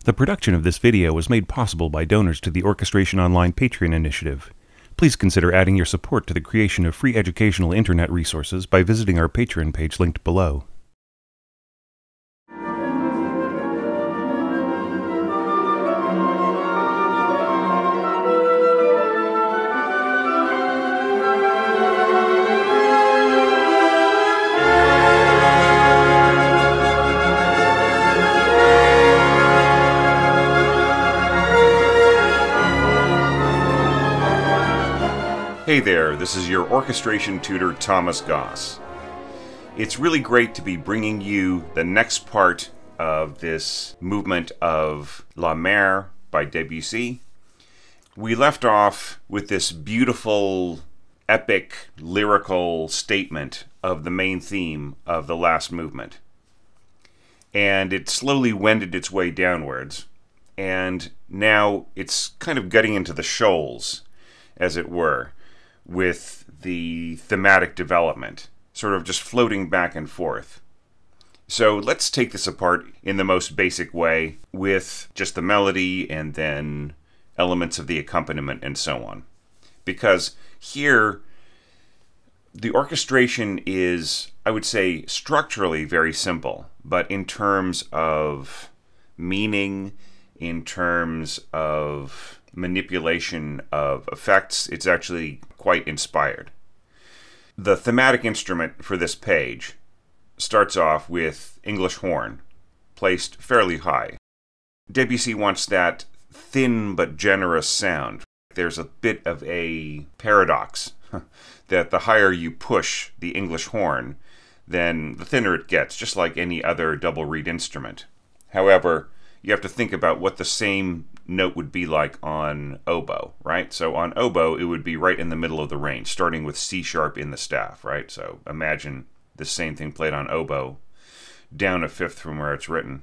The production of this video was made possible by donors to the Orchestration Online Patreon initiative. Please consider adding your support to the creation of free educational internet resources by visiting our Patreon page linked below. Hey there, this is your orchestration tutor, Thomas Goss. It's really great to be bringing you the next part of this movement of La Mer by Debussy. We left off with this beautiful, epic, lyrical statement of the main theme of the last movement. And it slowly wended its way downwards, and now it's kind of getting into the shoals, as it were, with the thematic development, sort of just floating back and forth. So let's take this apart in the most basic way with just the melody and then elements of the accompaniment and so on. Because here, the orchestration is, I would say, structurally very simple, but in terms of meaning, in terms of manipulation of effects, it's actually quite inspired. The thematic instrument for this page starts off with English horn, placed fairly high. Debussy wants that thin but generous sound. There's a bit of a paradox that the higher you push the English horn, then the thinner it gets, just like any other double reed instrument. However, you have to think about what the same note would be like on oboe, right? So on oboe, it would be right in the middle of the range, starting with C sharp in the staff, right? So imagine the same thing played on oboe, down a fifth from where it's written.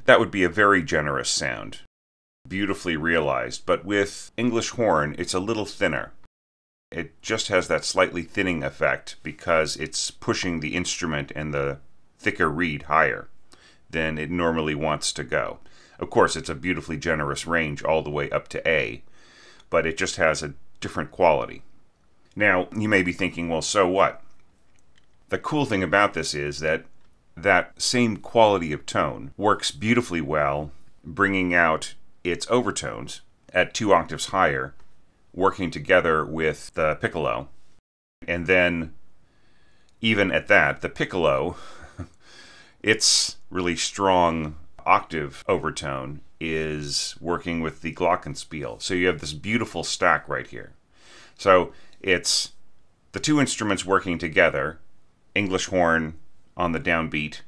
That would be a very generous sound, beautifully realized. But with English horn, it's a little thinner. It just has that slightly thinning effect because it's pushing the instrument and the thicker reed higher than it normally wants to go. Of course, it's a beautifully generous range all the way up to A, but it just has a different quality. Now, you may be thinking, well, so what? The cool thing about this is that that same quality of tone works beautifully well, bringing out its overtones at 2 octaves higher, working together with the piccolo. And then, even at that, the piccolo, its really strong octave overtone is working with the glockenspiel. So you have this beautiful stack right here. So it's the two instruments working together, English horn on the downbeat,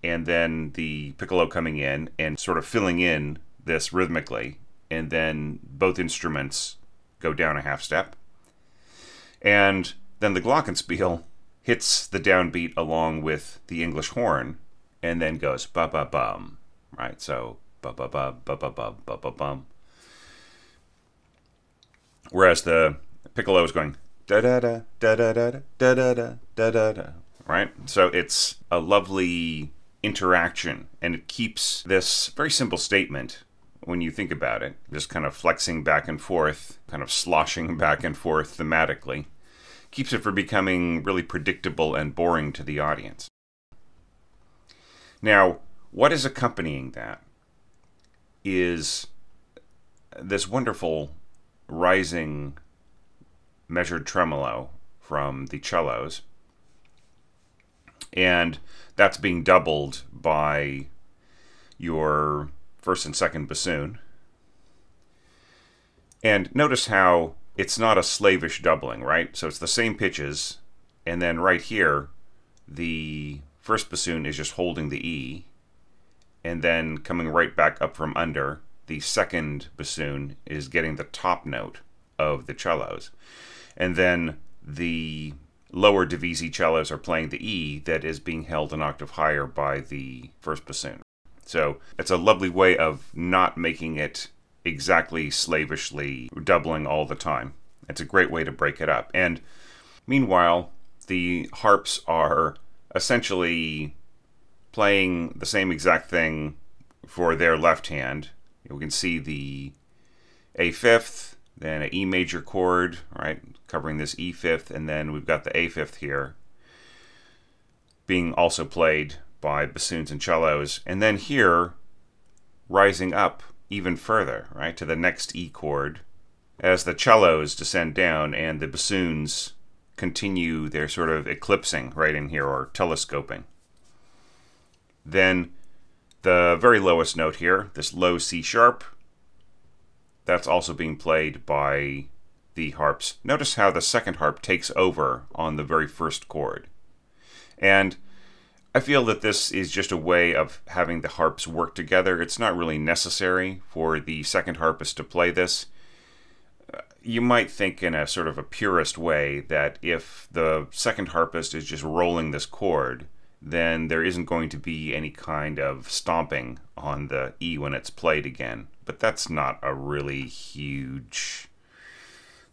and then the piccolo coming in and sort of filling in this rhythmically, and then both instruments go down a half step. And then the glockenspiel hits the downbeat along with the English horn, and then goes ba-ba-bum, right? So ba-ba-ba, ba-ba-ba, ba-ba-bum. Whereas the piccolo is going da-da-da, da-da-da, da-da-da, da-da-da, right? So it's a lovely interaction, and it keeps this very simple statement, when you think about it, just kind of flexing back and forth, kind of sloshing back and forth thematically, keeps it from becoming really predictable and boring to the audience. Now, what is accompanying that is this wonderful rising measured tremolo from the cellos, and that's being doubled by your first and second bassoon. And notice how it's not a slavish doubling, right? So it's the same pitches, and then right here, the first bassoon is just holding the E, and then coming right back up from under, the second bassoon is getting the top note of the cellos. And then the lower Debussy cellos are playing the E that is being held an octave higher by the first bassoon. So it's a lovely way of not making it exactly slavishly doubling all the time. It's a great way to break it up. And meanwhile, the harps are essentially playing the same exact thing for their left hand. We can see the A fifth, then an E major chord, right, covering this E fifth, and then we've got the A fifth here being also played by bassoons and cellos, and then here rising up even further, right, to the next E chord as the cellos descend down and the bassoons continue their sort of eclipsing right in here, or telescoping. Then the very lowest note here, this low C sharp, that's also being played by the harps. Notice how the second harp takes over on the very first chord. And I feel that this is just a way of having the harps work together. It's not really necessary for the second harpist to play this. You might think in a sort of a purist way that if the second harpist is just rolling this chord, then there isn't going to be any kind of stomping on the E when it's played again. But that's not a really huge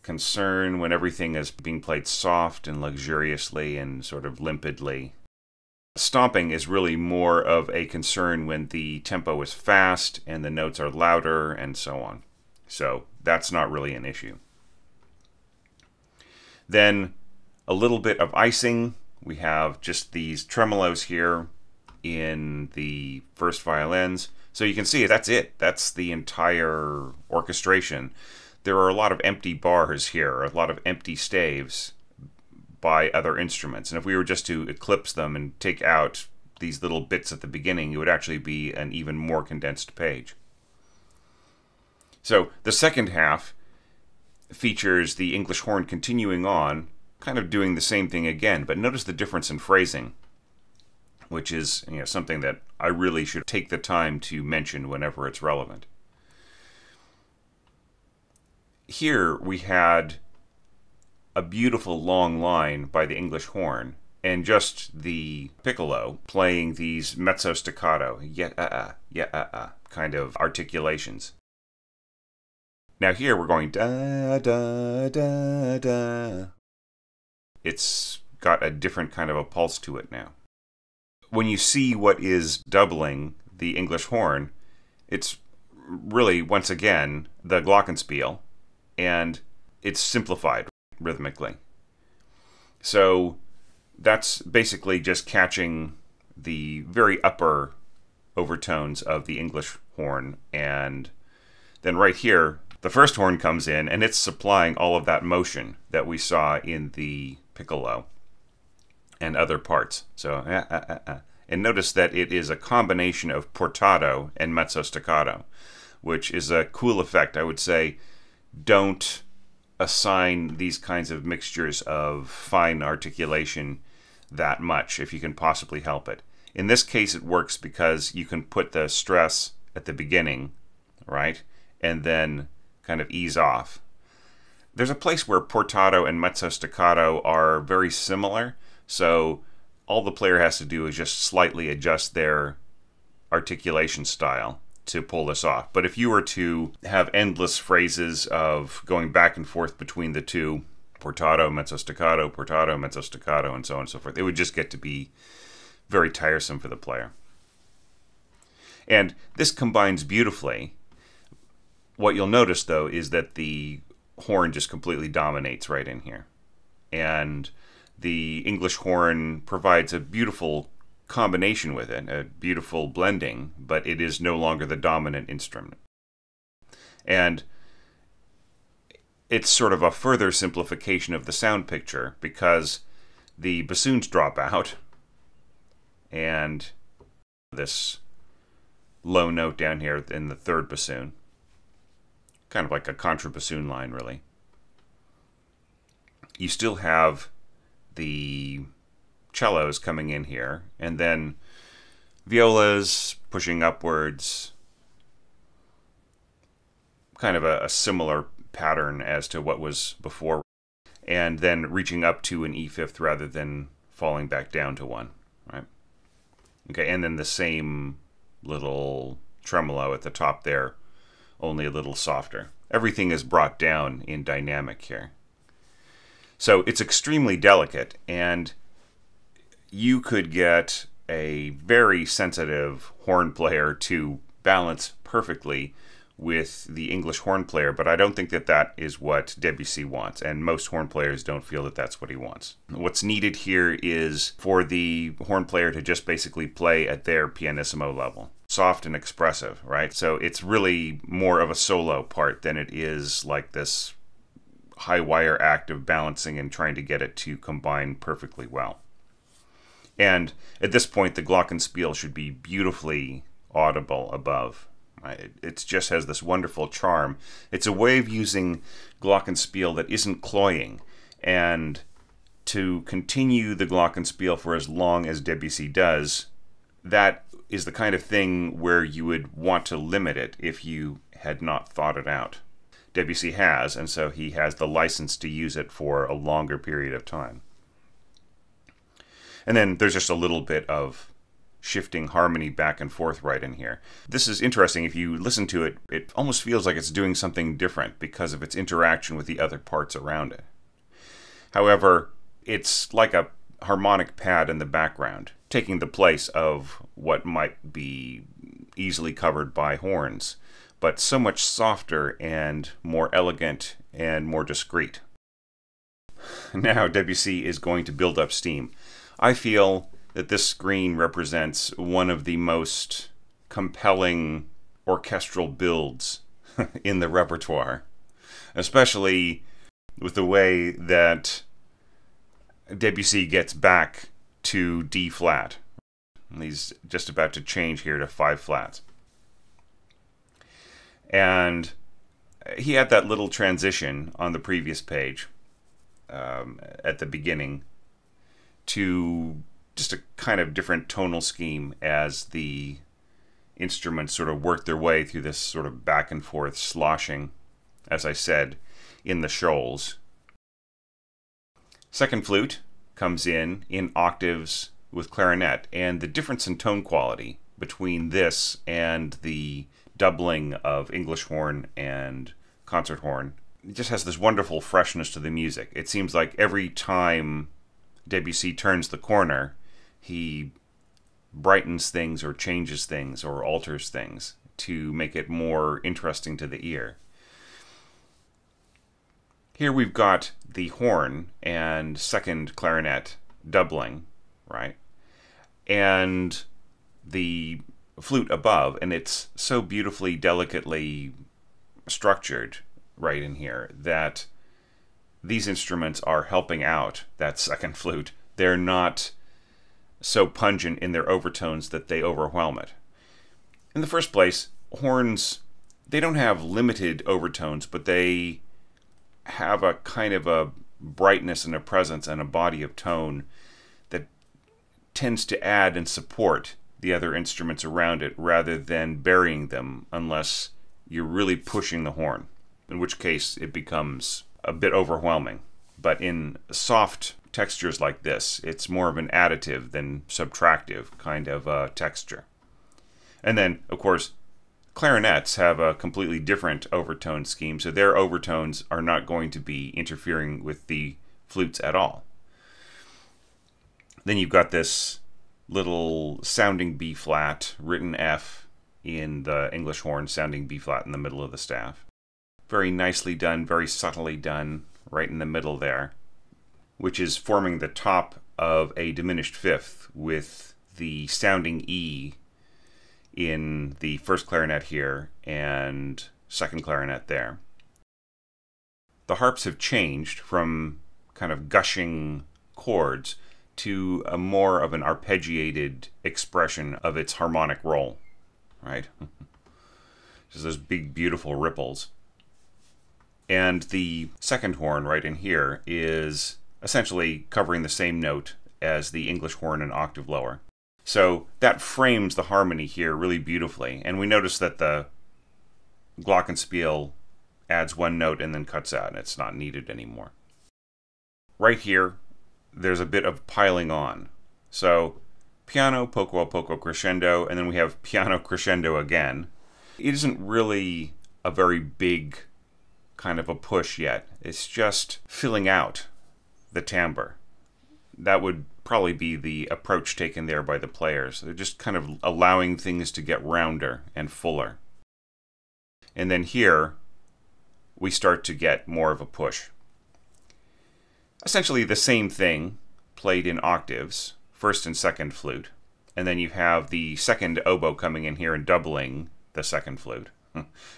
concern when everything is being played soft and luxuriously and sort of limpidly. Stomping is really more of a concern when the tempo is fast and the notes are louder and so on. So that's not really an issue. Then a little bit of icing. We have just these tremolos here in the first violins. So you can see that's it. That's the entire orchestration. There are a lot of empty bars here, a lot of empty staves by other instruments. And if we were just to eclipse them and take out these little bits at the beginning, it would actually be an even more condensed page. So the second half features the English horn continuing on, kind of doing the same thing again, but notice the difference in phrasing, which is, you know, something that I really should take the time to mention whenever it's relevant. Here we had a beautiful long line by the English horn, and just the piccolo playing these mezzo staccato, kind of articulations. Now here we're going da da da da. It's got a different kind of a pulse to it now. When you see what is doubling the English horn, it's really, once again, the glockenspiel, and it's simplified rhythmically. So that's basically just catching the very upper overtones of the English horn, and then right here the first horn comes in and it's supplying all of that motion that we saw in the piccolo and other parts. So and notice that it is a combination of portato and mezzo staccato, which is a cool effect. I would say don't assign these kinds of mixtures of fine articulation that much if you can possibly help it. In this case it works because you can put the stress at the beginning, right, and then kind of ease off. There's a place where portato and mezzo staccato are very similar, so all the player has to do is just slightly adjust their articulation style to pull this off. But if you were to have endless phrases of going back and forth between the two, portato, mezzo staccato, and so on and so forth, it would just get to be very tiresome for the player. And this combines beautifully. What you'll notice, though, is that the horn just completely dominates right in here. And the English horn provides a beautiful combination with it, a beautiful blending, but it is no longer the dominant instrument. And it's sort of a further simplification of the sound picture because the bassoons drop out and this low note down here in the third bassoon, kind of like a contrabassoon line, really. You still have the cellos coming in here, and then violas pushing upwards, kind of a similar pattern as to what was before, and then reaching up to an E fifth rather than falling back down to one, right? Okay, and then the same little tremolo at the top there, only a little softer. Everything is brought down in dynamic here. So it's extremely delicate, and you could get a very sensitive horn player to balance perfectly with the English horn player, but I don't think that that is what Debussy wants, and most horn players don't feel that that's what he wants. What's needed here is for the horn player to just basically play at their pianissimo level. Soft and expressive, right? So it's really more of a solo part than it is like this high wire act of balancing and trying to get it to combine perfectly well. And at this point, the glockenspiel should be beautifully audible above. It just has this wonderful charm. It's a way of using glockenspiel that isn't cloying, and to continue the glockenspiel for as long as Debussy does, that is the kind of thing where you would want to limit it if you had not thought it out. Debussy has, and so he has the license to use it for a longer period of time. And then there's just a little bit of shifting harmony back and forth right in here. This is interesting. If you listen to it, it almost feels like it's doing something different because of its interaction with the other parts around it. However, it's like a harmonic pad in the background, taking the place of what might be easily covered by horns, but so much softer and more elegant and more discreet. Now Debussy is going to build up steam. I feel that this screen represents one of the most compelling orchestral builds in the repertoire, especially with the way that Debussy gets back to D flat. He's just about to change here to 5 flats. And he had that little transition on the previous page at the beginning to just a kind of different tonal scheme as the instruments sort of work their way through this sort of back and forth sloshing, as I said, in the shoals. Second flute comes in octaves with clarinet, and the difference in tone quality between this and the doubling of English horn and concert horn, it just has this wonderful freshness to the music. It seems like every time Debussy turns the corner, he brightens things or changes things or alters things to make it more interesting to the ear. Here we've got the horn and second clarinet doubling, right? And the flute above, and it's so beautifully, delicately structured right in here that these instruments are helping out that second flute. They're not so pungent in their overtones that they overwhelm it. In the first place, horns, they don't have limited overtones, but they have a kind of a brightness and a presence and a body of tone that tends to add and support the other instruments around it rather than burying them unless you're really pushing the horn, in which case it becomes a bit overwhelming. But in soft textures like this, it's more of an additive than subtractive kind of texture. And then, of course, clarinets have a completely different overtone scheme, so their overtones are not going to be interfering with the flutes at all. Then you've got this little sounding B flat, written F in the English horn, sounding B flat in the middle of the staff. Very nicely done, very subtly done, right in the middle there, which is forming the top of a diminished fifth with the sounding E in the first clarinet here and second clarinet there. The harps have changed from kind of gushing chords to a more of an arpeggiated expression of its harmonic roll, right? Just those big, beautiful ripples. And the second horn right in here is essentially covering the same note as the English horn an octave lower. So that frames the harmony here really beautifully. And we notice that the glockenspiel adds one note and then cuts out, and it's not needed anymore. Right here, there's a bit of piling on. So piano, poco a poco crescendo, and then we have piano crescendo again. It isn't really a very big kind of a push yet. It's just filling out the timbre. That would probably be the approach taken there by the players. They're just kind of allowing things to get rounder and fuller. And then here, we start to get more of a push. Essentially the same thing played in octaves, first and second flute. And then you have the second oboe coming in here and doubling the second flute.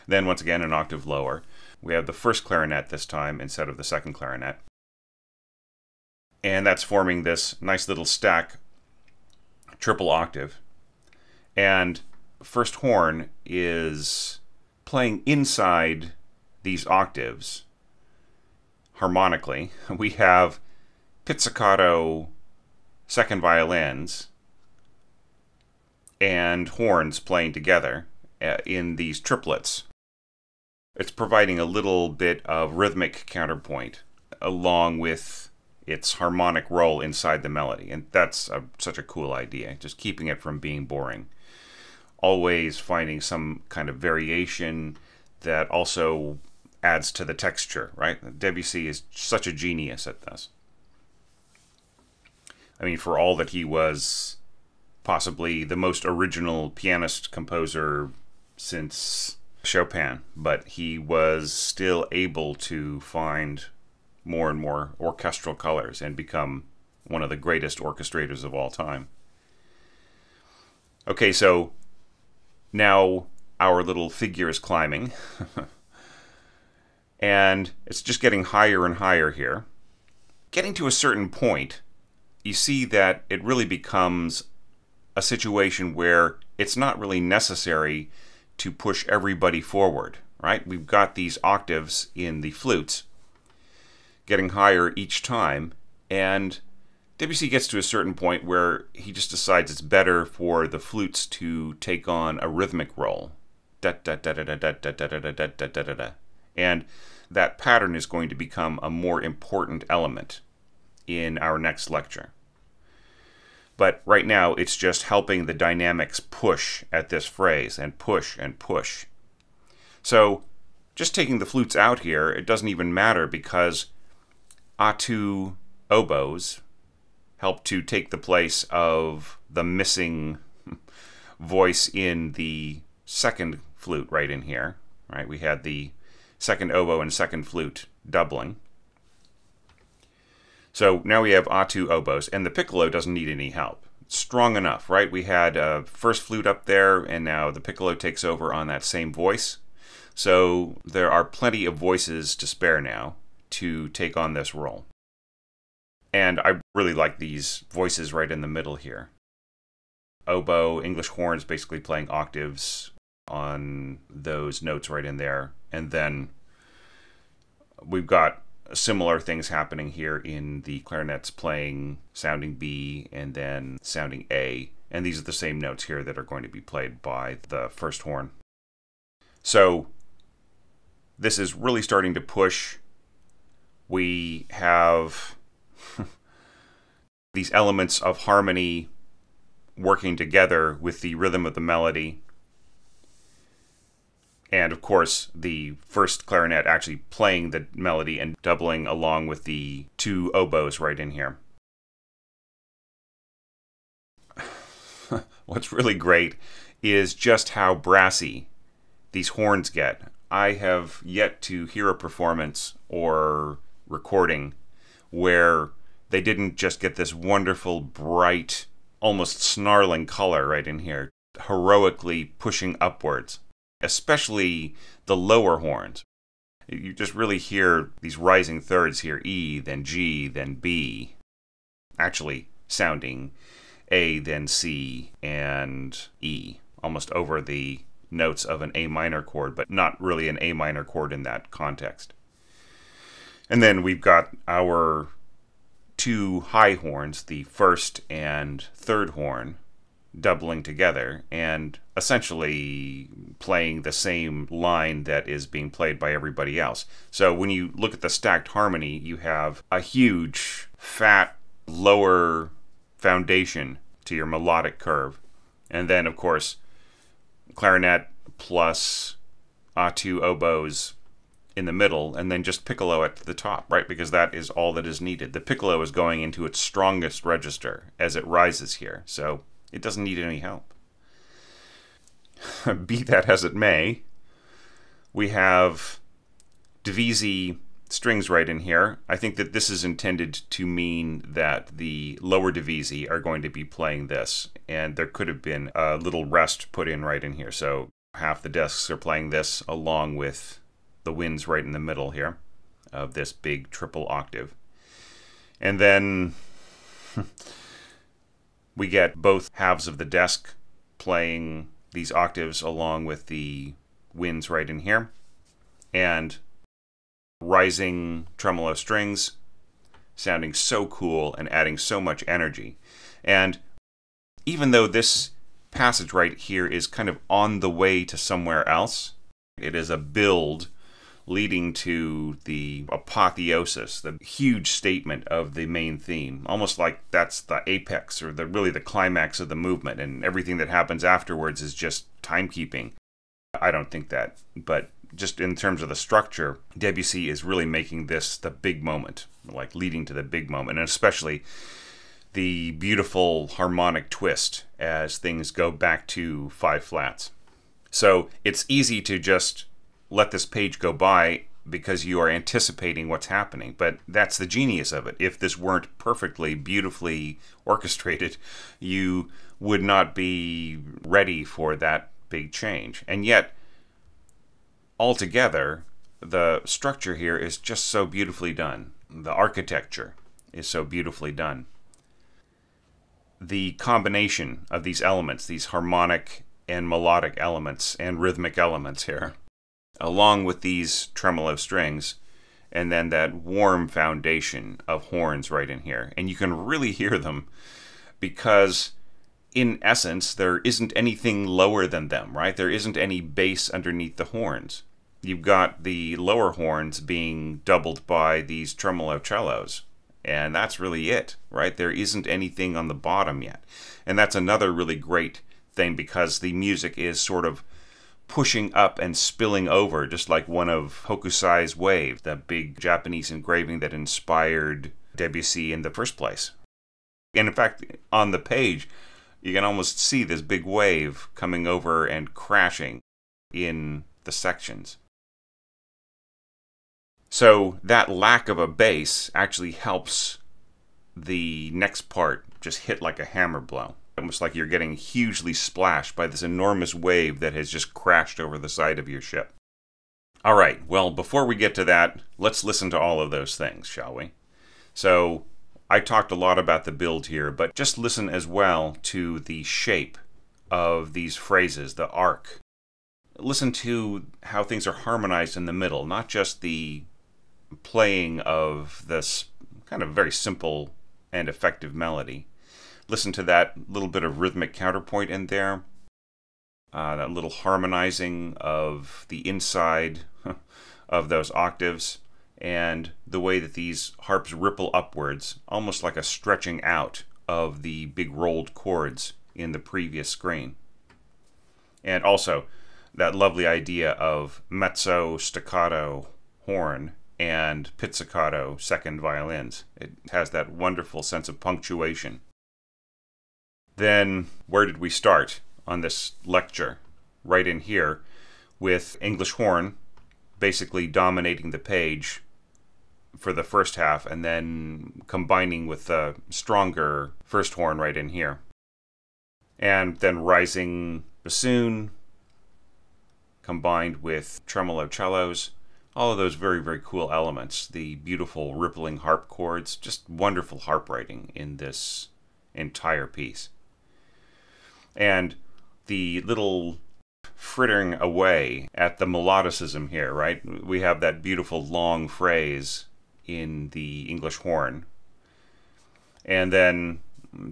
Then once again an octave lower. We have the first clarinet this time instead of the second clarinet. And that's forming this nice little stack, triple octave. And first horn is playing inside these octaves harmonically. We have pizzicato second violins and horns playing together in these triplets. It's providing a little bit of rhythmic counterpoint along with its harmonic role inside the melody, and that's such a cool idea, just keeping it from being boring. Always finding some kind of variation that also adds to the texture, right? Debussy is such a genius at this. I mean, for all that he was possibly the most original pianist composer since Chopin, but he was still able to find more and more orchestral colors and become one of the greatest orchestrators of all time. Okay, so now our little figure is climbing and it's just getting higher and higher here. Getting to a certain point, you see that it really becomes a situation where it's not really necessary to push everybody forward, right? We've got these octaves in the flutes getting higher each time, and Debussy gets to a certain point where he just decides it's better for the flutes to take on a rhythmic role. Da da da da da da da da da da da da da. And that pattern is going to become a more important element in our next lecture. But right now, it's just helping the dynamics push at this phrase, and push and push. So, just taking the flutes out here, it doesn't even matter because A2 oboes help to take the place of the missing voice in the second flute right in here. Right? We had the second oboe and second flute doubling. So now we have A2 oboes, and the piccolo doesn't need any help. It's strong enough, right? We had a first flute up there, and now the piccolo takes over on that same voice. So there are plenty of voices to spare now to take on this role. And I really like these voices right in the middle here. Oboe, English horns basically playing octaves on those notes right in there. And then we've got similar things happening here in the clarinets playing sounding B and then sounding A. And these are the same notes here that are going to be played by the first horn. So this is really starting to push. We have these elements of harmony working together with the rhythm of the melody. And of course, the first clarinet actually playing the melody and doubling along with the two oboes right in here. What's really great is just how brassy these horns get. I have yet to hear a performance or recording where they didn't just get this wonderful, bright, almost snarling color right in here, heroically pushing upwards. Especially the lower horns. You just really hear these rising thirds here, E, then G, then B, actually sounding A, then C, and E, almost over the notes of an A minor chord, but not really an A minor chord in that context. And then we've got our two high horns, the first and third horn, doubling together and essentially playing the same line that is being played by everybody else. So when you look at the stacked harmony, you have a huge, fat, lower foundation to your melodic curve. And then, of course, clarinet plus A2 oboes in the middle and then just piccolo at the top, right? Because that is all that is needed. The piccolo is going into its strongest register as it rises here, so it doesn't need any help. Be that as it may, we have Debussy strings right in here. I think that this is intended to mean that the lower Debussy are going to be playing this, and there could have been a little rest put in right in here. So half the desks are playing this along with the winds right in the middle here of this big triple octave. And then we get both halves of the desk playing these octaves along with the winds right in here, and rising tremolo strings sounding so cool and adding so much energy. And even though this passage right here is kind of on the way to somewhere else, it is a build leading to the apotheosis, the huge statement of the main theme, almost like that's the apex or really the climax of the movement, and everything that happens afterwards is just timekeeping. I don't think that, but just in terms of the structure, Debussy is really making this the big moment, like leading to the big moment, and especially the beautiful harmonic twist as things go back to 5 flats. So it's easy to just let this page go by because you are anticipating what's happening, but that's the genius of it. If this weren't perfectly, beautifully orchestrated, you would not be ready for that big change. And yet, altogether, the structure here is just so beautifully done. The architecture is so beautifully done. The combination of these elements, these harmonic and melodic elements and rhythmic elements here, along with these tremolo strings, and then that warm foundation of horns right in here. And you can really hear them because in essence, there isn't anything lower than them, right? There isn't any bass underneath the horns. You've got the lower horns being doubled by these tremolo cellos, and that's really it, right? There isn't anything on the bottom yet. And that's another really great thing because the music is sort of pushing up and spilling over, just like one of Hokusai's Wave, the big Japanese engraving that inspired Debussy in the first place. And in fact, on the page, you can almost see this big wave coming over and crashing in the sections. So that lack of a bass actually helps the next part just hit like a hammer blow. Almost like you're getting hugely splashed by this enormous wave that has just crashed over the side of your ship. All right, well, before we get to that, let's listen to all of those things, shall we? So I talked a lot about the build here, but just listen as well to the shape of these phrases, the arc. Listen to how things are harmonized in the middle, not just the playing of this kind of very simple and effective melody. Listen to that little bit of rhythmic counterpoint in there, that little harmonizing of the inside of those octaves, and the way that these harps ripple upwards, almost like a stretching out of the big rolled chords in the previous screen. And also, that lovely idea of mezzo staccato horn and pizzicato second violins. It has that wonderful sense of punctuation. Then, where did we start on this lecture? Right in here, with English horn basically dominating the page for the first half, and then combining with the stronger first horn right in here. And then rising bassoon, combined with tremolo cellos, all of those very, very cool elements. The beautiful rippling harp chords, just wonderful harp writing in this entire piece. And the little frittering away at the melodicism here, right? We have that beautiful long phrase in the English horn. And then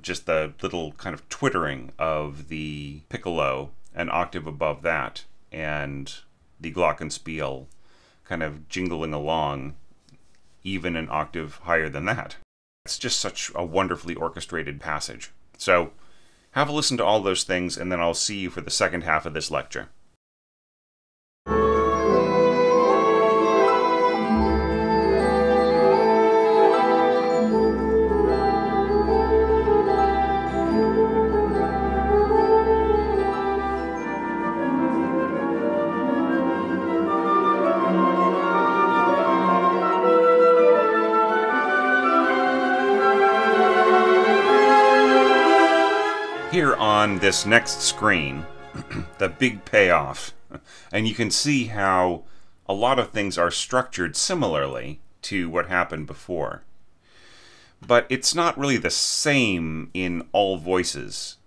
just the little kind of twittering of the piccolo an octave above that, and the glockenspiel kind of jingling along even an octave higher than that. It's just such a wonderfully orchestrated passage. So have a listen to all those things, and then I'll see you for the second half of this lecture. on this next screen the big payoff. And you can see how a lot of things are structured similarly to what happened before. But it's not really the same in all voices.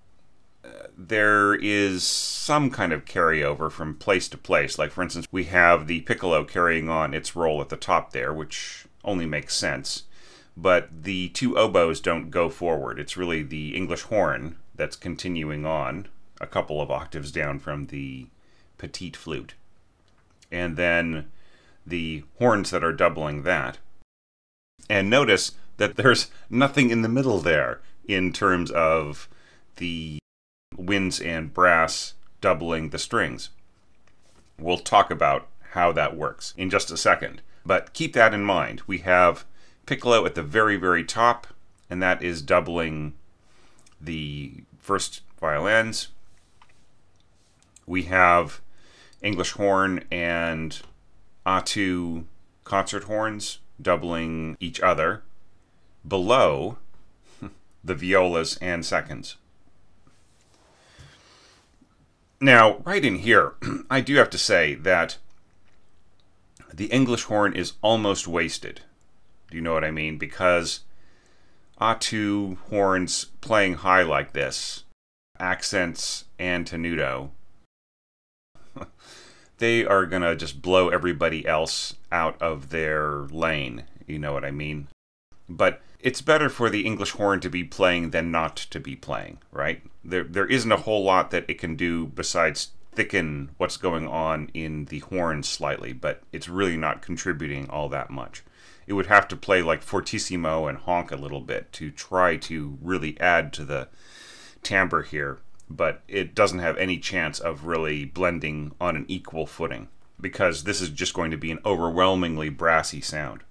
There is some kind of carryover from place to place. Like, for instance, we have the piccolo carrying on its role at the top there, which only makes sense. But the two oboes don't go forward. It's really the English horn that's continuing on a couple of octaves down from the petite flute. And then the horns that are doubling that. And notice that there's nothing in the middle there in terms of the winds and brass doubling the strings. We'll talk about how that works in just a second. But keep that in mind. We have piccolo at the very, very top, and that is doubling the first violins. We have English horn and A2 concert horns doubling each other below the violas and seconds. Now, right in here, I do have to say that the English horn is almost wasted. Do you know what I mean? Because A2 horns playing high like this, accents and tenuto, they are going to just blow everybody else out of their lane. You know what I mean? But it's better for the English horn to be playing than not to be playing, right? There isn't a whole lot that it can do besides thicken what's going on in the horn slightly, but it's really not contributing all that much. It would have to play like fortissimo and honk a little bit to try to really add to the timbre here, but it doesn't have any chance of really blending on an equal footing, because this is just going to be an overwhelmingly brassy sound.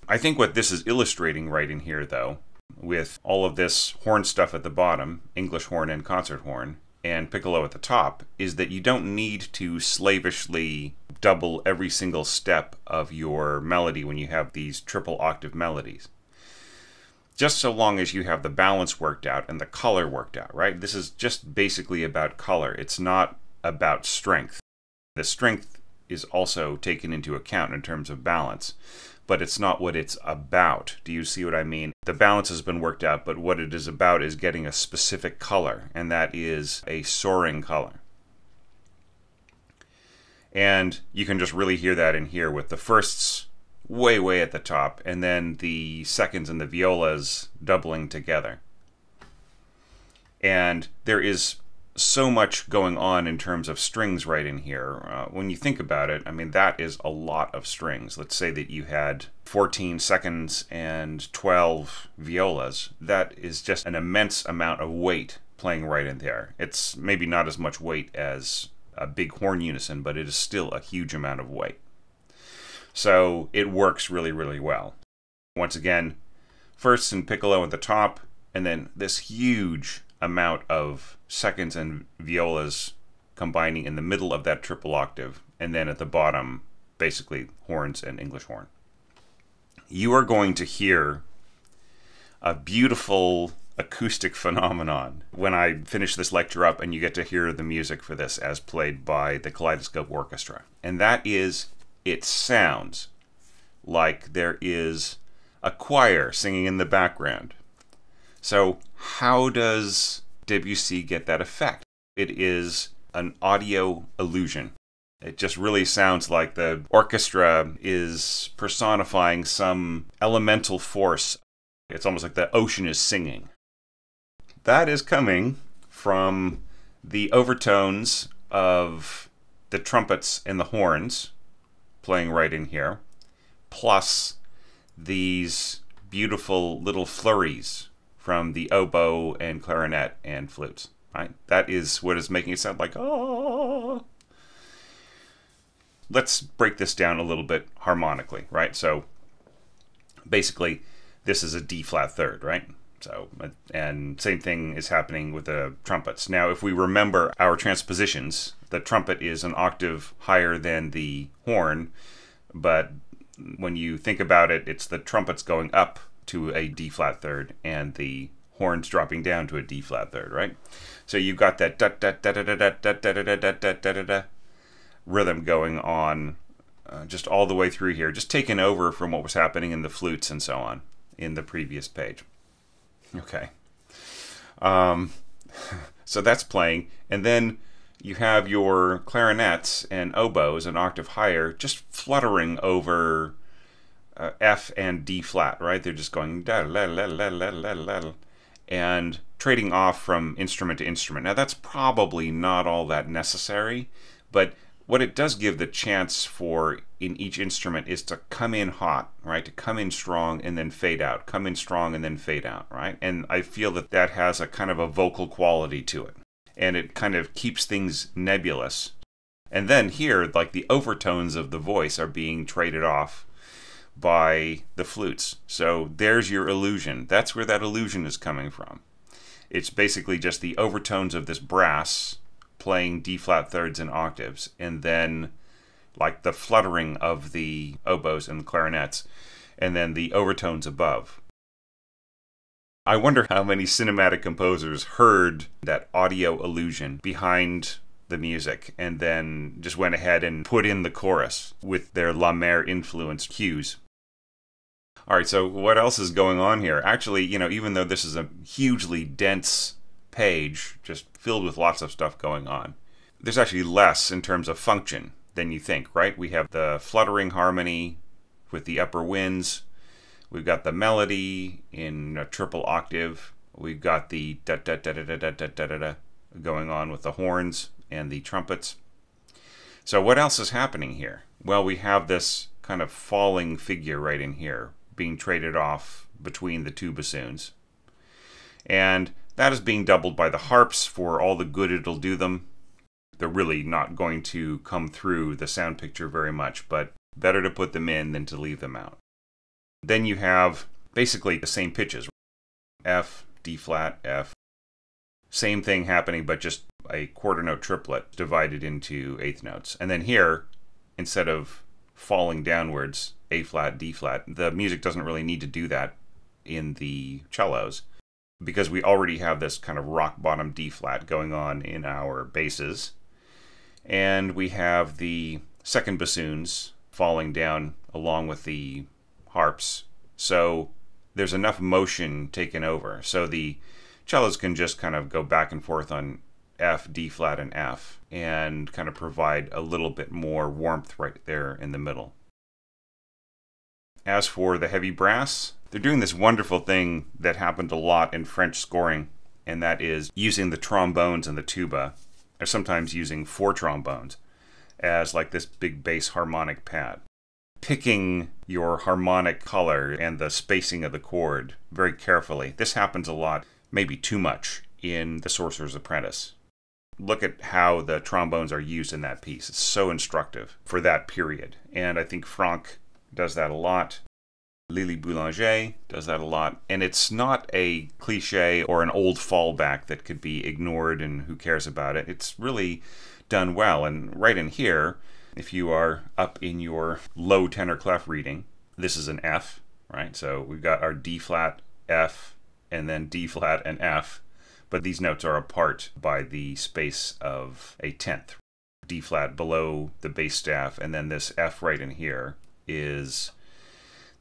I think what this is illustrating right in here, though, with all of this horn stuff at the bottom, English horn and concert horn, and piccolo at the top, is that you don't need to slavishly double every single step of your melody when you have these triple octave melodies. Just so long as you have the balance worked out and the color worked out, right? This is just basically about color. It's not about strength. The strength is also taken into account in terms of balance, but it's not what it's about. Do you see what I mean? The balance has been worked out, but what it is about is getting a specific color, and that is a soaring color. And you can just really hear that in here with the firsts way, way at the top, and then the seconds and the violas doubling together. And there is so much going on in terms of strings right in here. When you think about it, I mean, that is a lot of strings. Let's say that you had 14 seconds and 12 violas. That is just an immense amount of weight playing right in there. It's maybe not as much weight as a big horn unison, but it is still a huge amount of weight. So it works really, really well. Once again, firsts and piccolo at the top, and then this huge amount of seconds and violas combining in the middle of that triple octave, and then at the bottom, basically horns and English horn. You are going to hear a beautiful acoustic phenomenon when I finish this lecture up and you get to hear the music for this as played by the Kaleidoscope Orchestra. And that is, it sounds like there is a choir singing in the background. So how does Debussy get that effect? It is an audio illusion. It just really sounds like the orchestra is personifying some elemental force. It's almost like the ocean is singing. That is coming from the overtones of the trumpets and the horns playing right in here, plus these beautiful little flurries from the oboe and clarinet and flutes. Right? That is what is making it sound like, oh. Let's break this down a little bit harmonically, right? So basically, this is a D flat third, right? So, and same thing is happening with the trumpets. Now, if we remember our transpositions, the trumpet is an octave higher than the horn, but when you think about it, it's the trumpets going up to a D flat third and the horns dropping down to a D flat third, right? So you've got that da da da da da da da da da da da da da da rhythm going on just all the way through here, just taken over from what was happening in the flutes and so on in the previous page. Okay. So that's playing, and then you have your clarinets and oboes an octave higher just fluttering over F and D flat, right? They're just going da la la la la la la and trading off from instrument to instrument. Now that's probably not all that necessary, but what it does give the chance for in each instrument is to come in hot, right? To come in strong and then fade out, come in strong and then fade out, right? And I feel that that has a kind of a vocal quality to it. And it kind of keeps things nebulous. And then here, like the overtones of the voice are being traded off by the flutes. So there's your illusion. That's where that illusion is coming from. It's basically just the overtones of this brass playing D flat thirds and octaves, and then like the fluttering of the oboes and the clarinets, and then the overtones above. I wonder how many cinematic composers heard that audio illusion behind the music and then just went ahead and put in the chorus with their La Mer influenced cues. Alright, so what else is going on here? Actually, you know, even though this is a hugely dense page, just filled with lots of stuff going on, there's actually less in terms of function than you think, right? We have the fluttering harmony with the upper winds. We've got the melody in a triple octave. We've got the da da da da da da da da da going on with the horns and the trumpets. So what else is happening here? Well, we have this kind of falling figure right in here being traded off between the two bassoons. And that is being doubled by the harps for all the good it'll do them. They're really not going to come through the sound picture very much, but better to put them in than to leave them out. Then you have basically the same pitches. F, D flat, F. Same thing happening, but just a quarter note triplet divided into eighth notes. And then here, instead of falling downwards, A flat, D flat, the music doesn't really need to do that in the cellos, because we already have this kind of rock bottom D flat going on in our basses. And we have the second bassoons falling down along with the harps. So there's enough motion taken over. So the cellos can just kind of go back and forth on F, D flat, and F, and kind of provide a little bit more warmth right there in the middle. As for the heavy brass, they're doing this wonderful thing that happened a lot in French scoring, and that is using the trombones and the tuba, or sometimes using four trombones, as like this big bass harmonic pad. Picking your harmonic color and the spacing of the chord very carefully. This happens a lot, maybe too much, in The Sorcerer's Apprentice. Look at how the trombones are used in that piece. It's so instructive for that period. And I think Franck does that a lot. Lily Boulanger does that a lot. And it's not a cliche or an old fallback that could be ignored and who cares about it. It's really done well. And right in here, if you are up in your low tenor clef reading, this is an F, right? So we've got our D flat, F, and then D flat and F. But these notes are apart by the space of a tenth. D flat below the bass staff, and then this F right in here is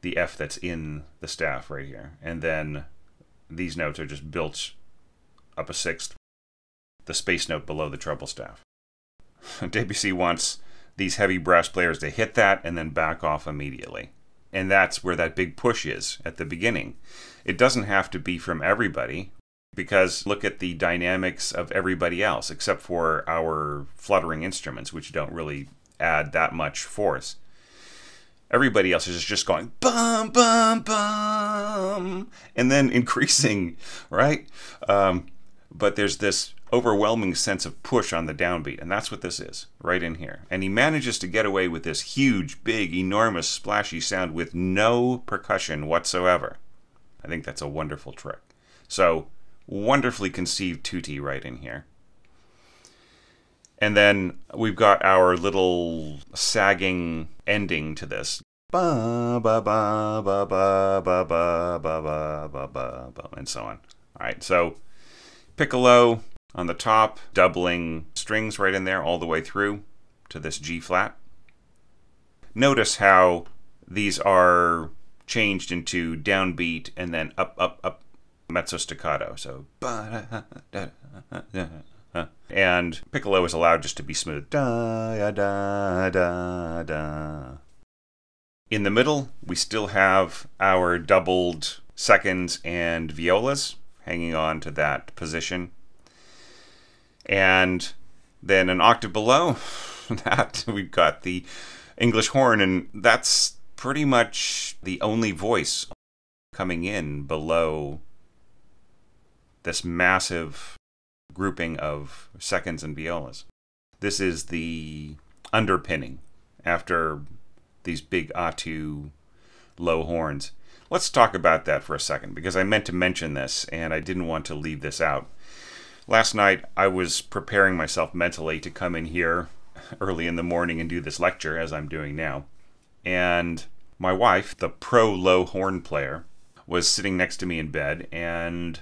the F that's in the staff right here. And then these notes are just built up a sixth, the space note below the treble staff. Debussy wants these heavy brass players to hit that and then back off immediately. And that's where that big push is at the beginning. It doesn't have to be from everybody, because look at the dynamics of everybody else, except for our fluttering instruments, which don't really add that much force. Everybody else is just going bum, bum, bum, and then increasing, right? But there's this overwhelming sense of push on the downbeat, and that's what this is, right in here. And he manages to get away with this huge, big, enormous, splashy sound with no percussion whatsoever. I think that's a wonderful trick. So, wonderfully conceived tutti right in here. And then we've got our little sagging ending to this. Ba ba ba ba ba ba ba ba ba ba ba, and so on. All right, so piccolo on the top, doubling strings right in there all the way through to this G flat. Notice how these are changed into downbeat and then up, up, up, mezzo staccato. So, and piccolo is allowed just to be smooth. Da, da, da, da. In the middle, we still have our doubled seconds and violas hanging on to that position. And then an octave below that, we've got the English horn, and that's pretty much the only voice coming in below this massive grouping of seconds and violas. This is the underpinning after these big atu low horns. Let's talk about that for a second, because I meant to mention this and I didn't want to leave this out. Last night I was preparing myself mentally to come in here early in the morning and do this lecture, as I'm doing now. And my wife, the pro low horn player, was sitting next to me in bed, and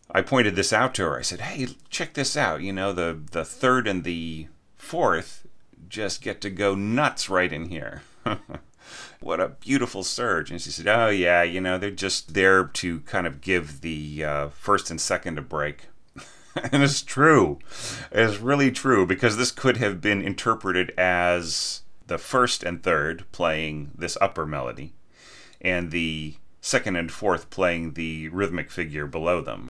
I pointed this out to her. I said, hey, check this out. You know, the third and the fourth just get to go nuts right in here. What a beautiful surge. And she said, oh yeah, you know, they're just there to kind of give the first and second a break. And it's true. It's really true, because this could have been interpreted as the first and third playing this upper melody, and the second and fourth playing the rhythmic figure below them.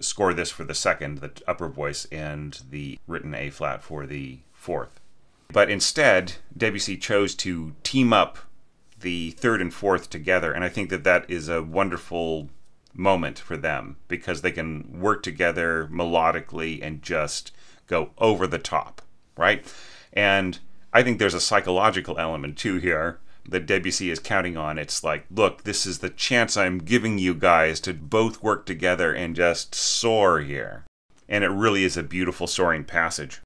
Score this for the second, the upper voice, and the written A flat for the fourth. But instead, Debussy chose to team up the third and fourth together, and I think that that is a wonderful moment for them, because they can work together melodically and just go over the top, right? And I think there's a psychological element too here that Debussy is counting on. It's like, look, this is the chance I'm giving you guys to both work together and just soar here. And it really is a beautiful soaring passage.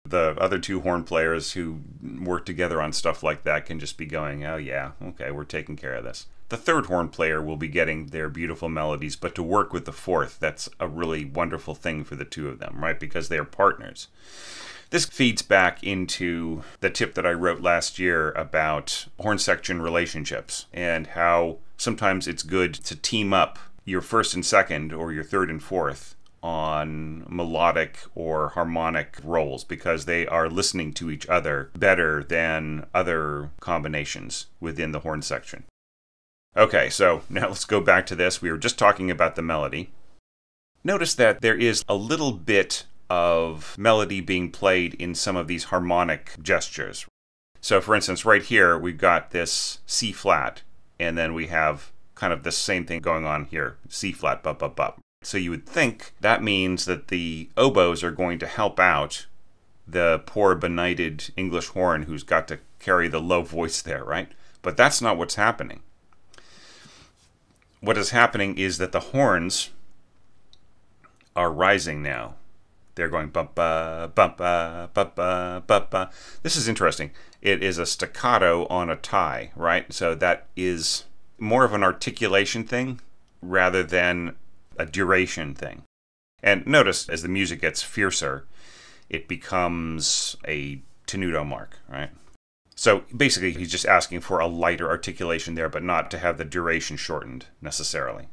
The other two horn players who work together on stuff like that can just be going, oh yeah, okay, we're taking care of this. The third horn player will be getting their beautiful melodies, but to work with the fourth, that's a really wonderful thing for the two of them, right? Because they're partners. This feeds back into the tip that I wrote last year about horn section relationships, and how sometimes it's good to team up your first and second, or your third and fourth, on melodic or harmonic roles, because they are listening to each other better than other combinations within the horn section. Okay, so now let's go back to this. We were just talking about the melody. Notice that there is a little bit of melody being played in some of these harmonic gestures. So for instance, right here we've got this C flat, and then we have kind of the same thing going on here, C flat, bup, bup, bup. So you would think that means that the oboes are going to help out the poor benighted English horn who's got to carry the low voice there, right? But that's not what's happening. What is happening is that the horns are rising now. They're going bumpa, bumpa, bumpa, bumpa. This is interesting. It is a staccato on a tie, right? So that is more of an articulation thing rather than a duration thing. And notice as the music gets fiercer, it becomes a tenuto mark, right? So basically he's just asking for a lighter articulation there, but not to have the duration shortened necessarily.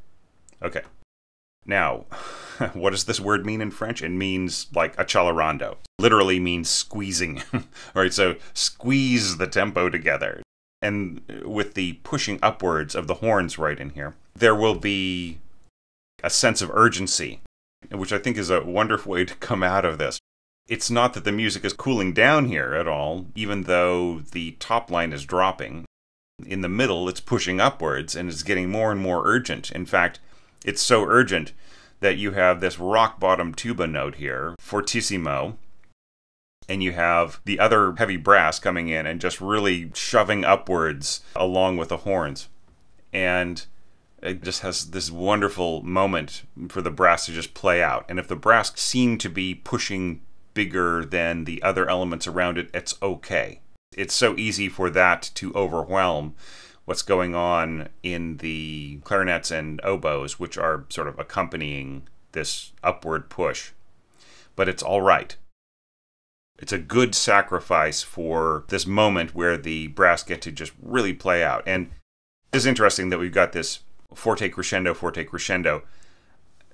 Okay. Now, what does this word mean in French? It means like accelerando. Literally means squeezing. Right, so squeeze the tempo together. And with the pushing upwards of the horns right in here, there will be a sense of urgency, which I think is a wonderful way to come out of this. It's not that the music is cooling down here at all, even though the top line is dropping. In the middle, it's pushing upwards, and it's getting more and more urgent. In fact, it's so urgent that you have this rock-bottom tuba note here, fortissimo, and you have the other heavy brass coming in and just really shoving upwards along with the horns. And it just has this wonderful moment for the brass to just play out. And if the brass seem to be pushing bigger than the other elements around it, it's okay. It's so easy for that to overwhelm what's going on in the clarinets and oboes, which are sort of accompanying this upward push. But it's all right. It's a good sacrifice for this moment where the brass get to just really play out. And it's interesting that we've got this forte crescendo, forte crescendo.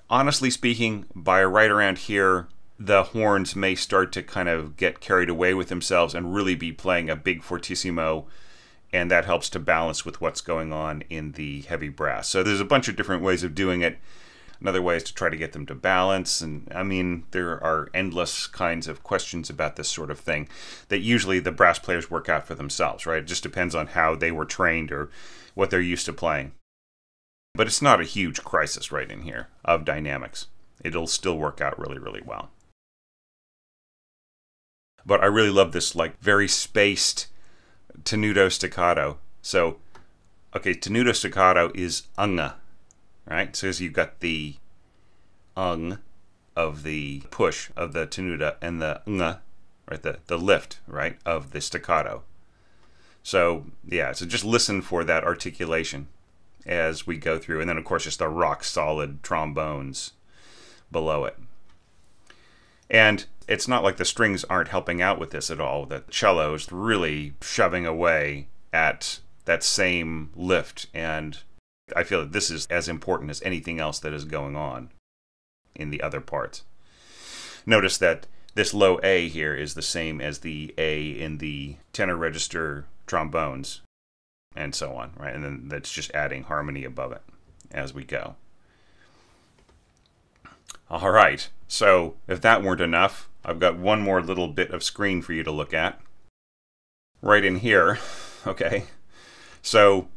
Honestly speaking, by right around here, the horns may start to kind of get carried away with themselves and really be playing a big fortissimo, and that helps to balance with what's going on in the heavy brass. So there's a bunch of different ways of doing it. Another way is to try to get them to balance, and I mean, there are endless kinds of questions about this sort of thing that usually the brass players work out for themselves, right? It just depends on how they were trained or what they're used to playing. But it's not a huge crisis right in here of dynamics. It'll still work out really, really well. But I really love this like very spaced tenuto staccato. So, okay, tenuto staccato is unga, right? So you've got the ung of the push of the tenuta and the nga, right? The lift, right, of the staccato. So, yeah, so just listen for that articulation as we go through. And then, of course, just the rock-solid trombones below it. And it's not like the strings aren't helping out with this at all. The cello's really shoving away at that same lift. And I feel that this is as important as anything else that is going on in the other parts. Notice that this low A here is the same as the A in the tenor register trombones, and so on, right? And then that's just adding harmony above it as we go. All right, so if that weren't enough, I've got one more little bit of screen for you to look at. Right in here, okay, so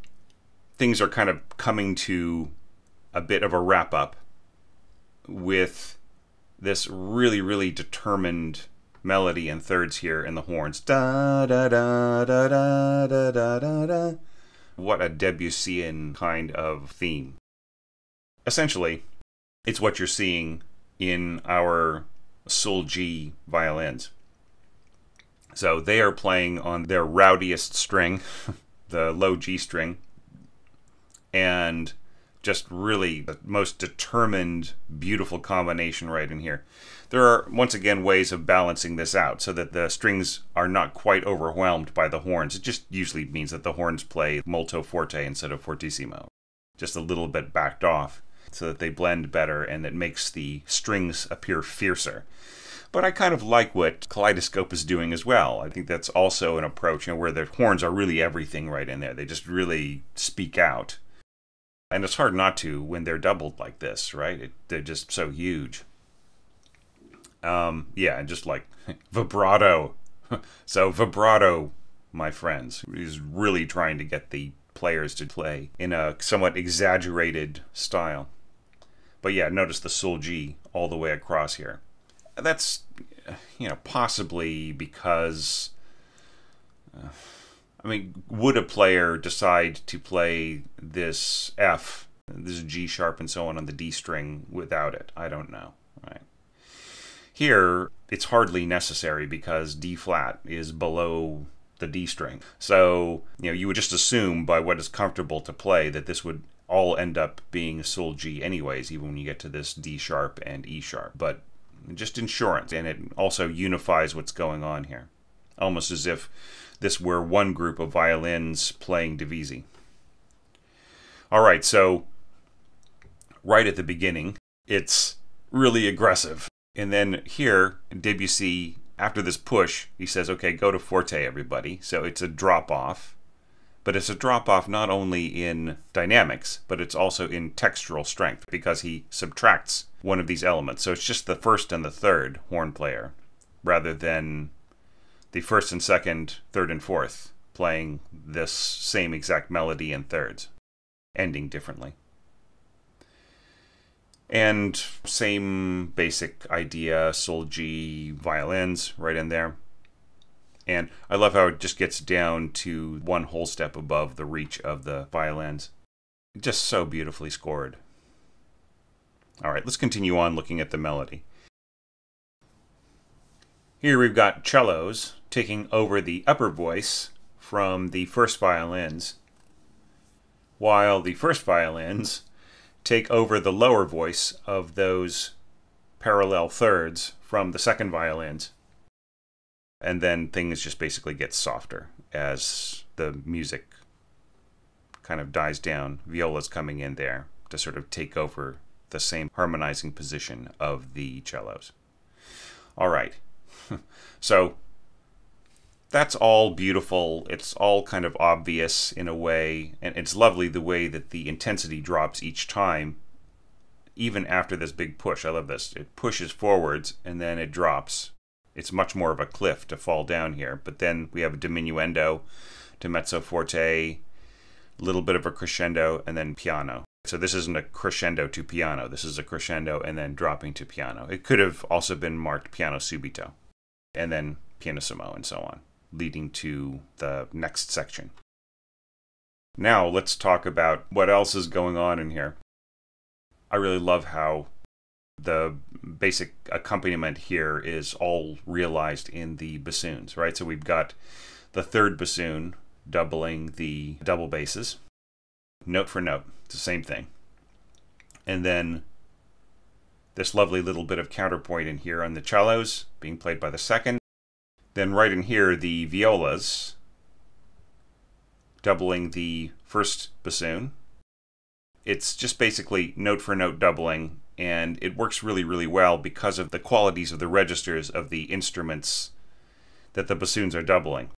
things are kind of coming to a bit of a wrap-up with this really, really determined melody and thirds here in the horns. Da da da da da da da da da. What a Debussyan kind of theme. Essentially, it's what you're seeing in our Sol G violins. So they are playing on their rowdiest string, the low G string, and just really the most determined, beautiful combination right in here. There are, once again, ways of balancing this out so that the strings are not quite overwhelmed by the horns. It just usually means that the horns play molto forte instead of fortissimo. Just a little bit backed off so that they blend better and that makes the strings appear fiercer. But I kind of like what Kaleidoscope is doing as well. I think that's also an approach, where the horns are really everything right in there. They just really speak out. And it's hard not to when they're doubled like this, right? They're just so huge. Yeah, and just like vibrato. So vibrato, my friends, is really trying to get the players to play in a somewhat exaggerated style. But yeah, notice the Sol G all the way across here. That's, possibly because, would a player decide to play this F, this G sharp and so on the D string without it? I don't know, right? Here, it's hardly necessary because D flat is below the D string. So, you would just assume by what is comfortable to play that this would all end up being Sol G anyways, even when you get to this D sharp and E sharp. But just insurance, and it also unifies what's going on here. Almost as if this were one group of violins playing Debussy. All right, so right at the beginning, it's really aggressive. And then here, Debussy, after this push, he says, okay, go to forte, everybody. So it's a drop-off. But it's a drop-off not only in dynamics, but it's also in textural strength, because he subtracts one of these elements. So it's just the first and the third horn player, rather than the first and second, third and fourth, playing this same exact melody in thirds, ending differently. And same basic idea, Sol G violins right in there. And I love how it just gets down to one whole step above the reach of the violins. Just so beautifully scored. All right, let's continue on looking at the melody. Here we've got cellos taking over the upper voice from the first violins. while the first violins take over the lower voice of those parallel thirds from the second violins. And then things just basically get softer as the music kind of dies down. Viola's coming in there to sort of take over the same harmonizing position of the cellos. All right. So that's all beautiful. It's all kind of obvious in a way, and it's lovely the way that the intensity drops each time, even after this big push. I love this. It pushes forwards and then it drops. It's much more of a cliff to fall down here, but then we have a diminuendo to mezzo forte, a little bit of a crescendo, and then piano. So this isn't a crescendo to piano. This is a crescendo and then dropping to piano. It could have also been marked piano subito, and then pianissimo, and so on, leading to the next section. Now let's talk about what else is going on in here. I really love how the basic accompaniment here is all realized in the bassoons, right? So we've got the third bassoon doubling the double basses, note for note. It's the same thing. And then this lovely little bit of counterpoint in here on the cellos being played by the second. Then right in here, the violas doubling the first bassoon. It's just basically note for note doubling, and it works really, really well because of the qualities of the registers of the instruments that the bassoons are doubling.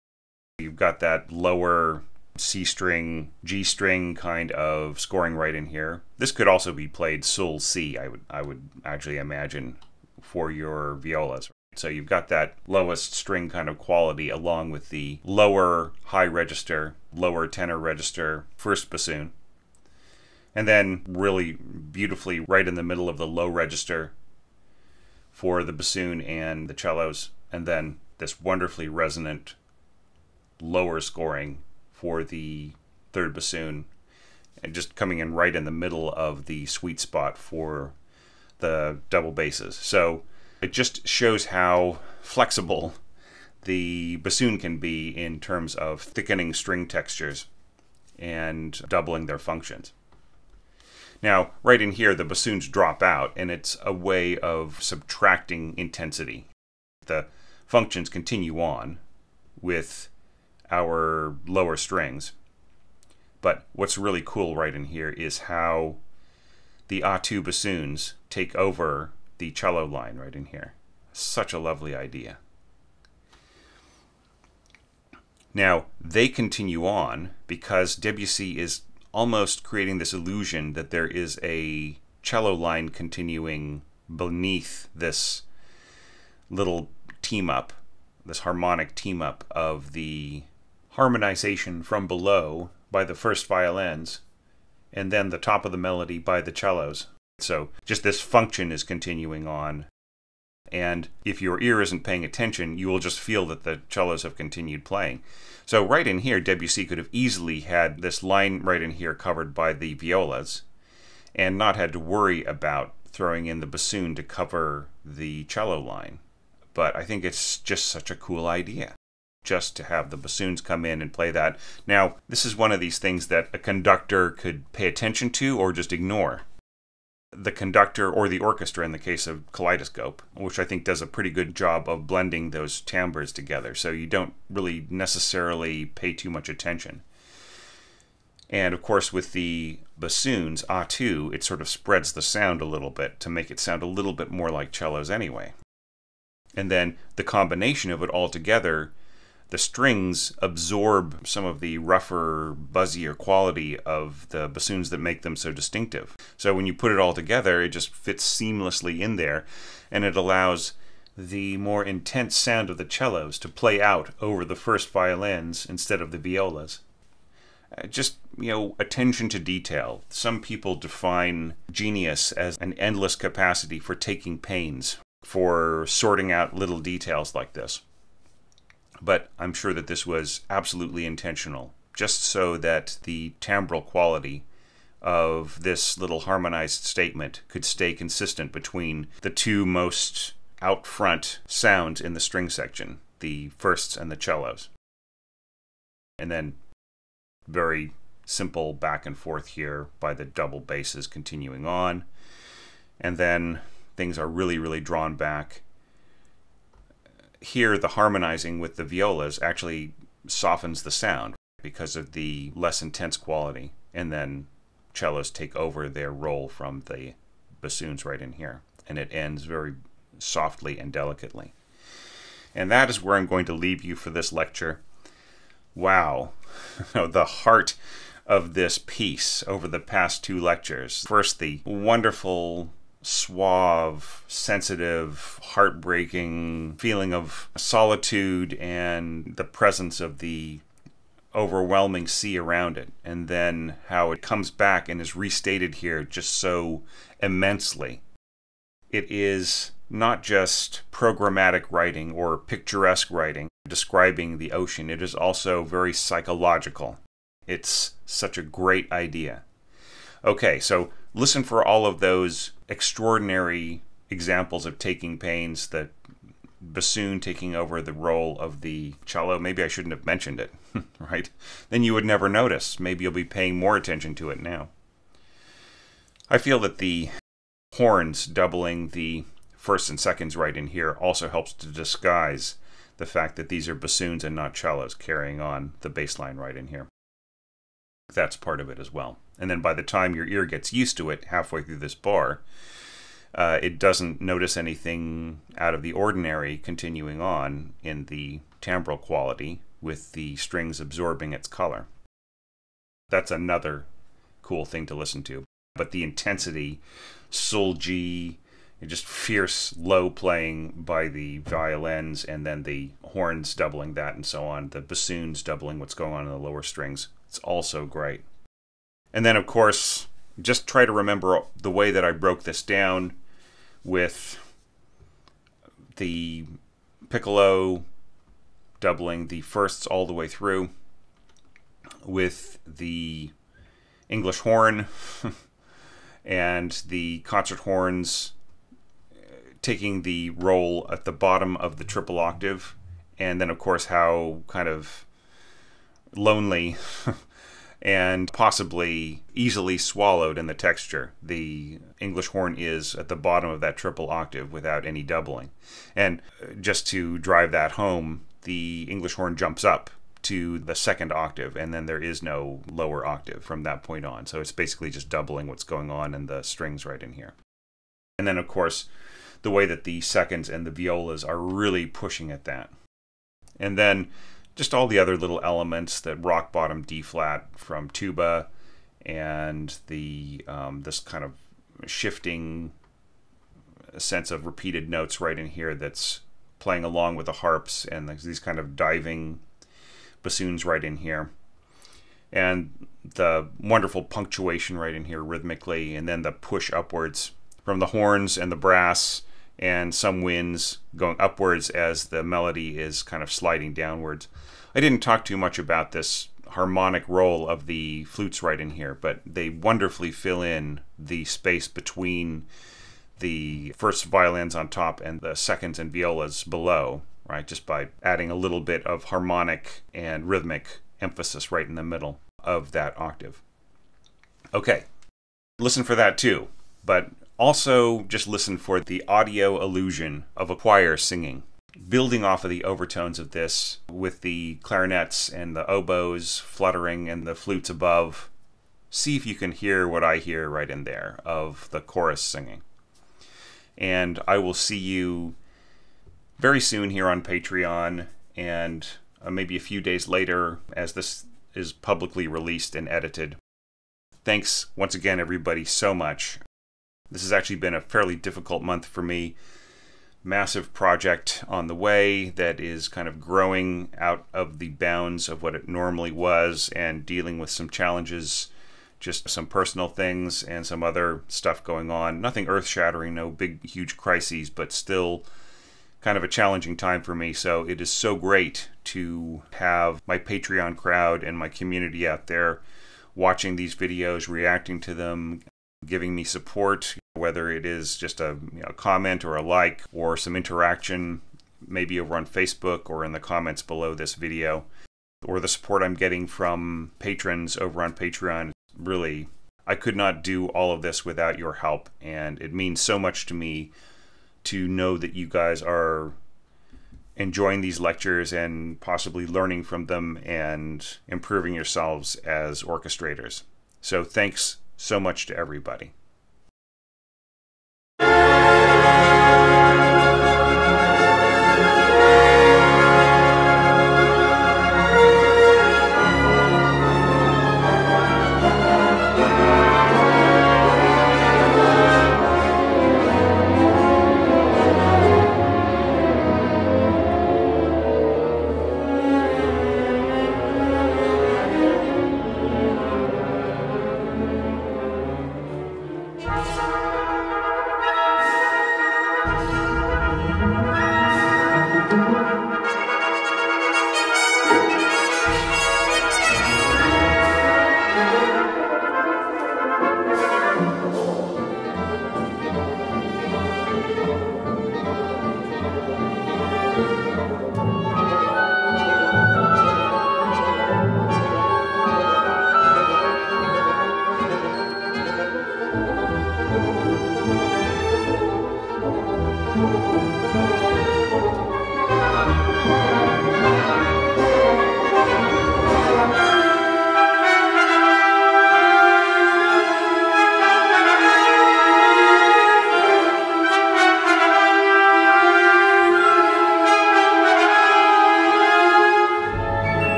You've got that lower C string, G string kind of scoring right in here. This could also be played Sol C, I would actually imagine, for your violas. So you've got that lowest string kind of quality along with the lower high register, lower tenor register first bassoon. And then really beautifully right in the middle of the low register for the bassoon and the cellos. And then this wonderfully resonant lower scoring for the third bassoon, and just coming in right in the middle of the sweet spot for the double basses. So it just shows how flexible the bassoon can be in terms of thickening string textures and doubling their functions. Now, right in here, the bassoons drop out, and it's a way of subtracting intensity. The functions continue on with our lower strings. But what's really cool right in here is how the A2 bassoons take over the cello line right in here. Such a lovely idea. Now, they continue on because Debussy is almost creating this illusion that there is a cello line continuing beneath this little team-up, this harmonic team-up of the harmonization from below by the first violins, and then the top of the melody by the cellos. So just this function is continuing on, and if your ear isn't paying attention, you will just feel that the cellos have continued playing. So right in here, Debussy could have easily had this line right in here covered by the violas, and not had to worry about throwing in the bassoon to cover the cello line. But I think it's just such a cool idea, just to have the bassoons come in and play that. Now, this is one of these things that a conductor could pay attention to or just ignore. The conductor or the orchestra in the case of Kaleidoscope, which I think does a pretty good job of blending those timbres together, so you don't really necessarily pay too much attention. And of course with the bassoons, A2, it sort of spreads the sound a little bit to make it sound a little bit more like cellos anyway. And then the combination of it all together, the strings absorb some of the rougher, buzzier quality of the bassoons that make them so distinctive. So when you put it all together, it just fits seamlessly in there, and it allows the more intense sound of the cellos to play out over the first violins instead of the violas. Just, attention to detail. Some people define genius as an endless capacity for taking pains, for sorting out little details like this. But I'm sure that this was absolutely intentional, just so that the timbral quality of this little harmonized statement could stay consistent between the two most out front sounds in the string section, the firsts and the cellos. And then very simple back and forth here by the double basses continuing on. And then things are really, really drawn back. Here, the harmonizing with the violas actually softens the sound because of the less intense quality. And then cellos take over their role from the bassoons right in here. And it ends very softly and delicately. And that is where I'm going to leave you for this lecture. Wow, the heart of this piece over the past 2 lectures. First, the wonderful, suave, sensitive, heartbreaking feeling of solitude and the presence of the overwhelming sea around it. And then how it comes back and is restated here just so immensely. It is not just programmatic writing or picturesque writing describing the ocean. It is also very psychological. It's such a great idea. Okay, so listen for all of those extraordinary examples of taking pains, the bassoon taking over the role of the cello. Maybe I shouldn't have mentioned it, right? Then you would never notice. Maybe you'll be paying more attention to it now. I feel that the horns doubling the firsts and seconds right in here also helps to disguise the fact that these are bassoons and not cellos carrying on the bass line right in here. That's part of it as well. And then by the time your ear gets used to it halfway through this bar, it doesn't notice anything out of the ordinary continuing on in the timbral quality with the strings absorbing its color. That's another cool thing to listen to. But the intensity, Sol G, just fierce low playing by the violins, and then the horns doubling that and so on, the bassoons doubling what's going on in the lower strings. It's also great. And then, of course, just try to remember the way that I broke this down with the piccolo doubling the firsts all the way through, with the English horn and the concert horns taking the role at the bottom of the triple octave, and then of course how kind of lonely and possibly easily swallowed in the texture the English horn is at the bottom of that triple octave without any doubling. And just to drive that home, the English horn jumps up to the second octave, and then there is no lower octave from that point on. So it's basically just doubling what's going on in the strings right in here. And then of course the way that the seconds and the violas are really pushing at that. And then just all the other little elements, that rock bottom D flat from tuba, and the this kind of shifting sense of repeated notes right in here that's playing along with the harps, and these kind of diving bassoons right in here, and the wonderful punctuation right in here rhythmically, and then the push upwards from the horns and the brass, and some winds going upwards as the melody is kind of sliding downwards. I didn't talk too much about this harmonic role of the flutes right in here, but they wonderfully fill in the space between the first violins on top and the seconds and violas below, right? Just by adding a little bit of harmonic and rhythmic emphasis right in the middle of that octave. Okay, listen for that too, but also just listen for the audio illusion of a choir singing. Building off of the overtones of this with the clarinets and the oboes fluttering and the flutes above, see if you can hear what I hear right in there of the chorus singing. And I will see you very soon here on Patreon, and maybe a few days later as this is publicly released and edited. Thanks once again, everybody, so much. This has actually been a fairly difficult month for me. Massive project on the way that is kind of growing out of the bounds of what it normally was, and dealing with some challenges, just some personal things and some other stuff going on. Nothing earth-shattering, no big, huge crises, but still kind of a challenging time for me. So it is so great to have my Patreon crowd and my community out there watching these videos, reacting to them, giving me support, whether it is just a comment or a like or some interaction, maybe over on Facebook or in the comments below this video. or the support I'm getting from patrons over on Patreon. Really, I could not do all of this without your help, and it means so much to me to know that you guys are enjoying these lectures and possibly learning from them and improving yourselves as orchestrators. So thanks so much to everybody.